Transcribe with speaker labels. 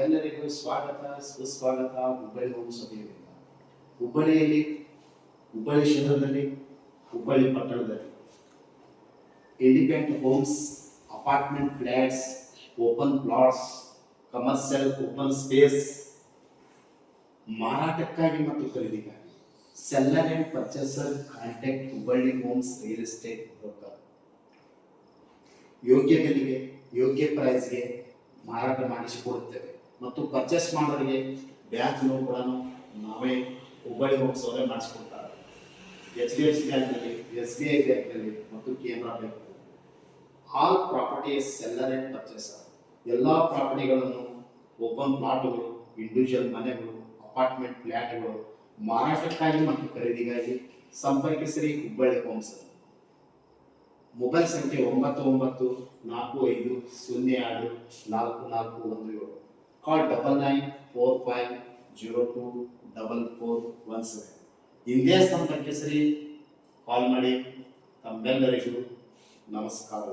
Speaker 1: ಎಲ್ಲರಿಗೂ ಸ್ವಾಗತ ಸುಸ್ವಾಗತ ಹುಬ್ಬಳ್ಳಿ ಹೋಮ್ಸ್ ವತಿಯಿಂದ. ಹುಬ್ಬಳ್ಳಿಯಲ್ಲಿ ಹುಬ್ಬಳ್ಳಿ ಶಹರದಲ್ಲಿ ಹುಬ್ಬಳ್ಳಿ ಪಟ್ಟಣದಲ್ಲಿ independent homes, apartment flats, open plots, commercial open space ಮಾರಾಟಕ್ಕಾಗಿ ಮತ್ತು ಖರೀದಿಗಾಗಿ seller and purchaser contact Hubballi homes real estate broker. ಯೋಗ್ಯ ಬೆಲೆಗೆ ಯೋಗ್ಯ ಪ್ರೈಸ್ಗೆ ಮಾರಾಟ ಮಾಡಿಸಿಕೊಡುತ್ತೇವೆ ಮತ್ತು ಪರ್ಚೇಸ್ ಮಾಡೋರಿಗೆ ಬ್ಯಾಂಕ್ ಲೋನ್ ಕೂಡ ನಾವೇ ಹುಬ್ಬಳ್ಳಿ ಹೋಮ್ಸ್ ಅವರೇ ಮಾಡಿಸಿಕೊಡ್ತಾರೆ. HDFC ಬ್ಯಾಂಕ್ನಲ್ಲಿ, SBI ಬ್ಯಾಂಕ್ನಲ್ಲಿ ಮತ್ತು Canara bank. All properties seller and purchaser. ಎಲ್ಲ ಪ್ರಾಪರ್ಟಿಗಳನ್ನು, ಓಪನ್ ಪ್ಲಾಟ್ಗಳು, ಇಂಡಿವಿಜುವಲ್ ಮನೆಗಳು, ಅಪಾರ್ಟ್ಮೆಂಟ್ ಫ್ಲ್ಯಾಟ್ಗಳು ಮಾರಾಟಕ್ಕಾಗಿ ಮತ್ತು ಖರೀದಿಗಾಗಿ ಸಂಪರ್ಕಿಸಿರಿ ಹುಬ್ಬಳ್ಳಿ ಹೋಮ್ಸ್. ಮೊಬೈಲ್ ಸಂಖ್ಯೆ 9945024417. ಕಾಲ್ 9945024417. ಹಿಂದೆ ಸಂಪರ್ಕಿಸಿರಿ, ಕಾಲ್ ಮಾಡಿ. ತಮ್ಮೆಲ್ಲರಿಗೂ ನಮಸ್ಕಾರ.